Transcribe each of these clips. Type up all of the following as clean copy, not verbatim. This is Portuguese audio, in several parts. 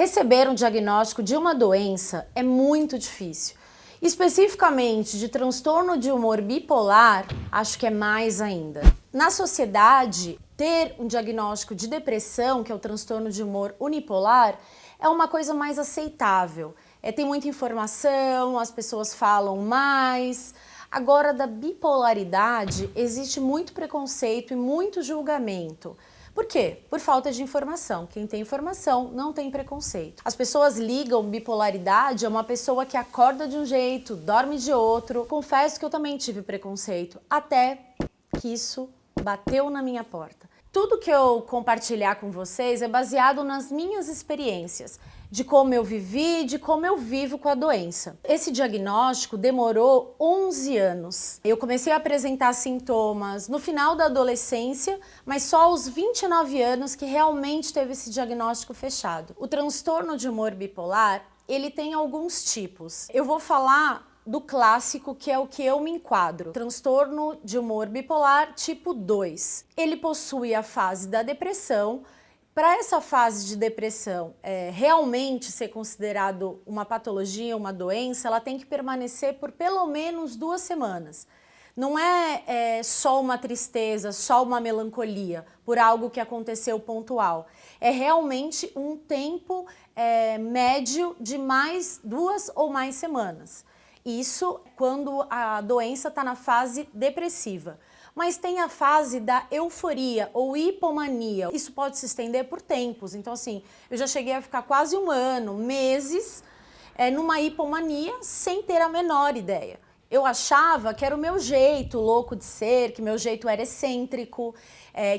Receber um diagnóstico de uma doença é muito difícil. Especificamente de transtorno de humor bipolar, acho que é mais ainda. Na sociedade, ter um diagnóstico de depressão, que é o transtorno de humor unipolar, é uma coisa mais aceitável. Tem muita informação, as pessoas falam mais. Agora, da bipolaridade, existe muito preconceito e muito julgamento. Por quê? Por falta de informação. Quem tem informação não tem preconceito. As pessoas ligam bipolaridade a uma pessoa que acorda de um jeito, dorme de outro. Confesso que eu também tive preconceito, até que isso bateu na minha porta. Tudo que eu compartilhar com vocês é baseado nas minhas experiências, de como eu vivi, de como eu vivo com a doença. Esse diagnóstico demorou 11 anos. Eu comecei a apresentar sintomas no final da adolescência, mas só aos 29 anos que realmente teve esse diagnóstico fechado. O transtorno de humor bipolar, ele tem alguns tipos. Eu vou falar do clássico, que é o que eu me enquadro. Transtorno de humor bipolar tipo 2. Ele possui a fase da depressão. Para essa fase de depressão realmente ser considerado uma patologia, uma doença, ela tem que permanecer por pelo menos 2 semanas. Não é só uma tristeza, só uma melancolia por algo que aconteceu pontual. É realmente um tempo médio de mais 2 ou mais semanas. Isso quando a doença está na fase depressiva. Mas tem a fase da euforia ou hipomania. Isso pode se estender por tempos. Então, assim, eu já cheguei a ficar quase 1 ano, meses, numa hipomania sem ter a menor ideia. Eu achava que era o meu jeito louco de ser, que meu jeito era excêntrico,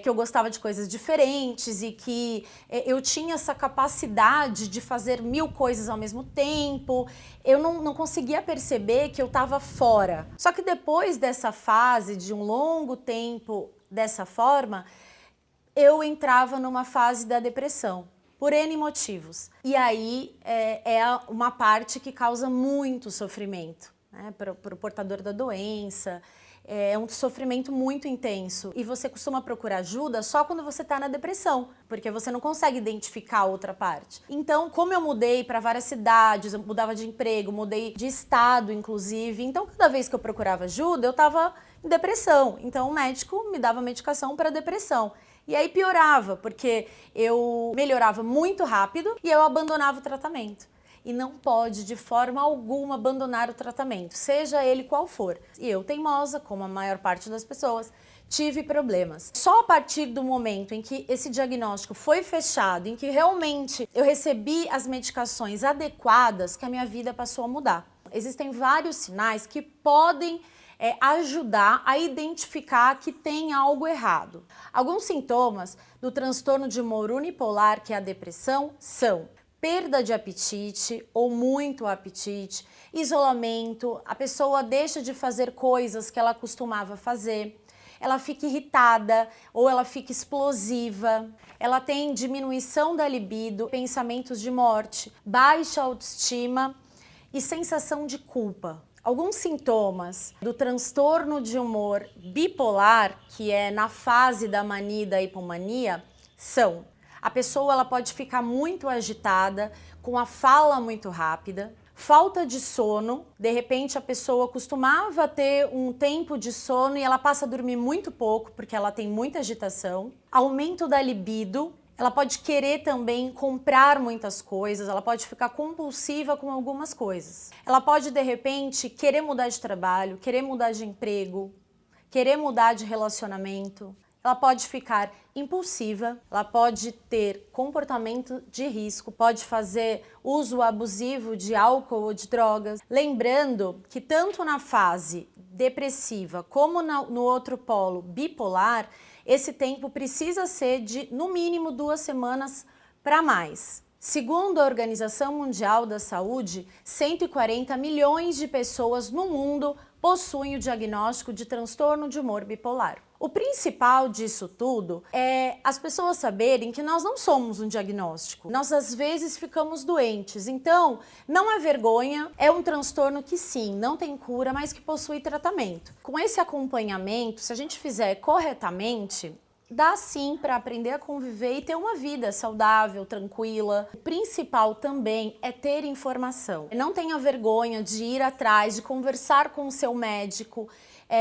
que eu gostava de coisas diferentes e que eu tinha essa capacidade de fazer 1000 coisas ao mesmo tempo. Eu não conseguia perceber que eu estava fora. Só que depois dessa fase, de um longo tempo dessa forma, eu entrava numa fase da depressão, por N motivos. E aí é uma parte que causa muito sofrimento. Para o portador da doença, é um sofrimento muito intenso e você costuma procurar ajuda só quando você está na depressão, porque você não consegue identificar a outra parte. Então, como eu mudei para várias cidades, eu mudava de emprego, mudei de estado inclusive, então cada vez que eu procurava ajuda eu estava em depressão, então o médico me dava medicação para depressão. E aí piorava, porque eu melhorava muito rápido e eu abandonava o tratamento. E não pode de forma alguma abandonar o tratamento, seja ele qual for. E eu, teimosa, como a maior parte das pessoas, tive problemas. Só a partir do momento em que esse diagnóstico foi fechado, em que realmente eu recebi as medicações adequadas, que a minha vida passou a mudar. Existem vários sinais que podem ajudar a identificar que tem algo errado. Alguns sintomas do transtorno de humor unipolar, que é a depressão, são perda de apetite ou muito apetite, isolamento, a pessoa deixa de fazer coisas que ela costumava fazer, ela fica irritada ou ela fica explosiva, ela tem diminuição da libido, pensamentos de morte, baixa autoestima e sensação de culpa. Alguns sintomas do transtorno de humor bipolar, que é na fase da mania e da hipomania, são: a pessoa ela pode ficar muito agitada, com a fala muito rápida, falta de sono, de repente a pessoa costumava ter um tempo de sono e ela passa a dormir muito pouco porque ela tem muita agitação, aumento da libido, ela pode querer também comprar muitas coisas, ela pode ficar compulsiva com algumas coisas. Ela pode de repente querer mudar de trabalho, querer mudar de emprego, querer mudar de relacionamento. Ela pode ficar impulsiva, ela pode ter comportamento de risco, pode fazer uso abusivo de álcool ou de drogas. Lembrando que tanto na fase depressiva como no outro polo bipolar, esse tempo precisa ser de no mínimo 2 semanas para mais. Segundo a Organização Mundial da Saúde, 140 milhões de pessoas no mundo possuem o diagnóstico de transtorno de humor bipolar. O principal disso tudo é as pessoas saberem que nós não somos um diagnóstico. Nós às vezes ficamos doentes, então não é vergonha, é um transtorno que sim, não tem cura, mas que possui tratamento. Com esse acompanhamento, se a gente fizer corretamente, Dá sim para aprender a conviver e ter uma vida saudável, tranquila. O principal também é ter informação. Não tenha vergonha de ir atrás, de conversar com o seu médico,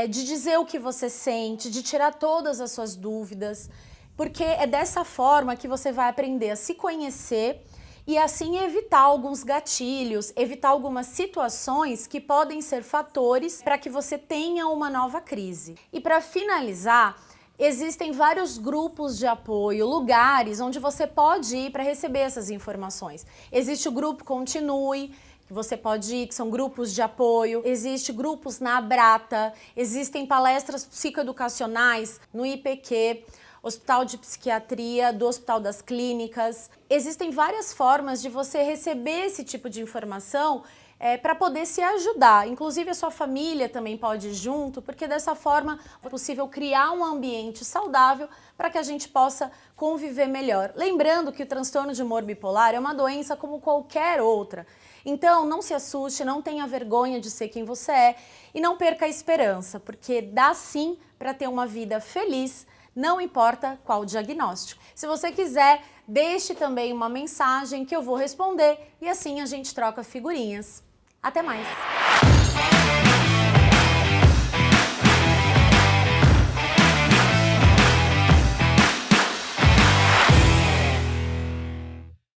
de dizer o que você sente, de tirar todas as suas dúvidas, porque é dessa forma que você vai aprender a se conhecer e assim evitar alguns gatilhos, evitar algumas situações que podem ser fatores para que você tenha uma nova crise. E para finalizar, existem vários grupos de apoio, lugares onde você pode ir para receber essas informações. Existe o grupo Continue, que você pode ir, que são grupos de apoio. Existe grupos na Abrata, existem palestras psicoeducacionais no IPQ, Hospital de Psiquiatria, do Hospital das Clínicas. Existem várias formas de você receber esse tipo de informação para poder se ajudar. Inclusive a sua família também pode ir junto, porque dessa forma é possível criar um ambiente saudável para que a gente possa conviver melhor. Lembrando que o transtorno de humor bipolar é uma doença como qualquer outra. Então não se assuste, não tenha vergonha de ser quem você é e não perca a esperança, porque dá sim para ter uma vida feliz, não importa qual o diagnóstico. Se você quiser, deixe também uma mensagem que eu vou responder e assim a gente troca figurinhas. Até mais!